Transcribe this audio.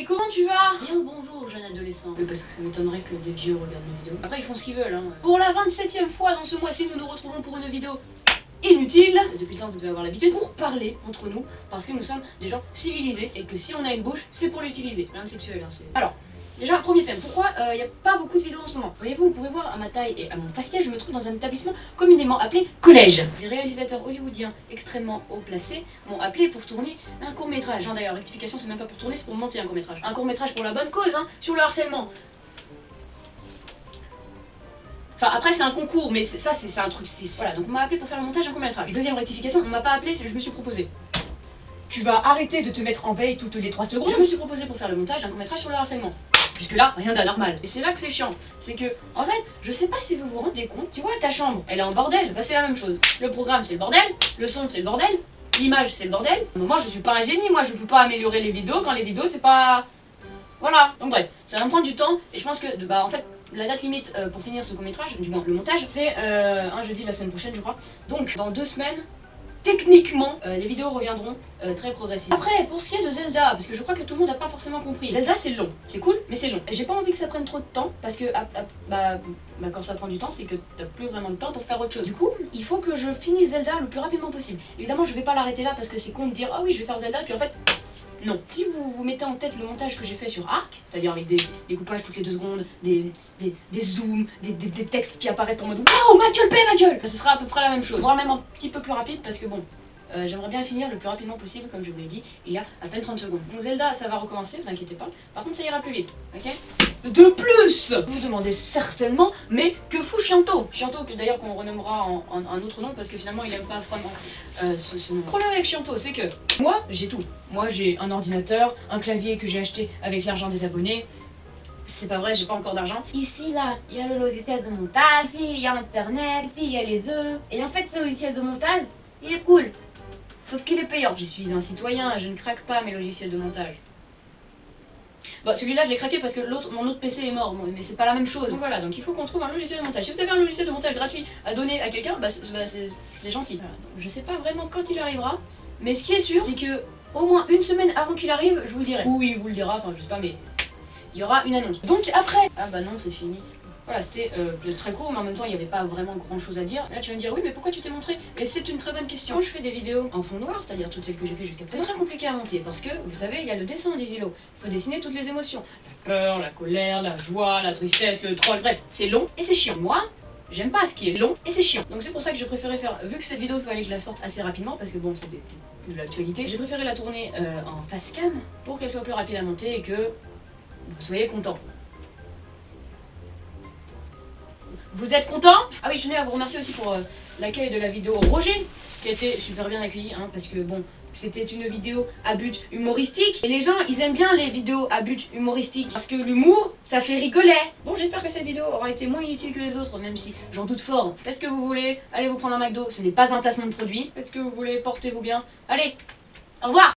Mais comment tu vas? Bien le bonjour, jeune adolescent. Oui, parce que ça m'étonnerait que des vieux regardent nos vidéos. Après, ils font ce qu'ils veulent, hein. Pour la 27e fois dans ce mois-ci, nous nous retrouvons pour une vidéo inutile. Depuis le temps, vous devez avoir l'habitude pour parler entre nous, parce que nous sommes des gens civilisés et que si on a une bouche, c'est pour l'utiliser. Rien de sexuel, hein, alors. Déjà, premier thème, pourquoi il n'y a pas beaucoup de vidéos en ce moment? Voyez-vous, vous pouvez voir à ma taille et à mon faciès, je me trouve dans un établissement communément appelé collège. Les réalisateurs hollywoodiens extrêmement haut placés m'ont appelé pour tourner un court-métrage. D'ailleurs, rectification, c'est même pas pour tourner, c'est pour monter un court-métrage. Un court-métrage pour la bonne cause, hein, sur le harcèlement. Enfin, après, c'est un concours, mais ça, c'est un truc. Voilà, donc on m'a appelé pour faire le montage d'un court-métrage. Deuxième rectification, on m'a pas appelé, je me suis proposé. Tu vas arrêter de te mettre en veille toutes les 3 secondes. Je me suis proposé pour faire le montage d'un court-métrage sur le harcèlement. Jusque là, rien d'anormal. Et c'est là que c'est chiant. C'est que, en fait, je sais pas si vous vous rendez compte, tu vois, ta chambre, elle est en bordel, bah c'est la même chose. Le programme, c'est le bordel, le son, c'est le bordel, l'image, c'est le bordel. Moi, je suis pas un génie, moi, je peux pas améliorer les vidéos quand les vidéos, c'est pas... Voilà. Donc bref, ça va me prendre du temps, et je pense que, en fait, la date limite pour finir ce court-métrage, du moins le montage, c'est un jeudi de la semaine prochaine, je crois. Donc, dans 2 semaines... Techniquement, les vidéos reviendront très progressivement. Après, pour ce qui est de Zelda, parce que je crois que tout le monde n'a pas forcément compris. Zelda, c'est long, c'est cool, mais c'est long. J'ai pas envie que ça prenne trop de temps, parce que quand ça prend du temps, c'est que t'as plus vraiment de temps pour faire autre chose. Du coup, il faut que je finisse Zelda le plus rapidement possible. Évidemment, je vais pas l'arrêter là, parce que c'est con de dire « Ah oui, je vais faire Zelda », puis en fait... Non. Si vous vous mettez en tête le montage que j'ai fait sur Arc, c'est-à-dire avec des coupages toutes les 2 secondes, des zooms, des textes qui apparaissent en mode wow, ma gueule, paix, ma gueule, ce sera à peu près la même chose, voire même un petit peu plus rapide parce que bon, j'aimerais bien le finir le plus rapidement possible, comme je vous l'ai dit, il y a à peine 30 secondes. Donc Zelda, ça va recommencer, vous inquiétez pas. Par contre, ça ira plus vite, ok? De plus, vous vous demandez certainement, mais que fout Chianto? Chianto, que d'ailleurs qu'on renommera en un autre nom parce que finalement il aime pas vraiment ce nom. Le problème avec Chianto, c'est que moi, j'ai tout. Moi, j'ai un ordinateur, un clavier que j'ai acheté avec l'argent des abonnés. C'est pas vrai, j'ai pas encore d'argent. Ici, là, il y a le logiciel de montage, il y a internet, il y a les œufs. Et en fait, ce logiciel de montage, il est cool. Sauf qu'il est payant. Je suis un citoyen, je ne craque pas mes logiciels de montage. Bon, celui-là, je l'ai craqué parce que mon autre PC est mort, mais c'est pas la même chose. Donc voilà, donc il faut qu'on trouve un logiciel de montage. Si vous avez un logiciel de montage gratuit à donner à quelqu'un, c'est gentil. Voilà, donc je sais pas vraiment quand il arrivera, mais ce qui est sûr, c'est que au moins une semaine avant qu'il arrive, je vous le dirai. Oui, il vous le dira, enfin je sais pas, mais il y aura une annonce. Donc après... Ah bah non, c'est fini. Voilà, c'était peut-être très court, mais en même temps, il n'y avait pas vraiment grand chose à dire. Là, tu vas me dire, oui, mais pourquoi tu t'es montré? Et c'est une très bonne question. Quand je fais des vidéos en fond noir, c'est-à-dire toutes celles que j'ai fait jusqu'à présent, c'est très compliqué à monter parce que, vous savez, il y a le dessin des îlots. Il faut dessiner toutes les émotions. La peur, la colère, la joie, la tristesse, le troll, bref, c'est long et c'est chiant. Moi, j'aime pas ce qui est long et c'est chiant. Donc c'est pour ça que je préférais faire, vu que cette vidéo, il fallait que je la sorte assez rapidement parce que bon, c'est de l'actualité, j'ai préféré la tourner en face cam pour qu'elle soit plus rapide à monter et que vous soyez contents. Vous êtes content? Ah oui, je tenais à vous remercier aussi pour l'accueil de la vidéo Roger, qui a été super bien accueillie, hein, parce que bon, c'était une vidéo à but humoristique. Et les gens, ils aiment bien les vidéos à but humoristique, parce que l'humour, ça fait rigoler. Bon, j'espère que cette vidéo aura été moins inutile que les autres, même si j'en doute fort. Faites ce que vous voulez, allez vous prendre un McDo, ce n'est pas un placement de produit. Faites ce que vous voulez, portez-vous bien. Allez, au revoir!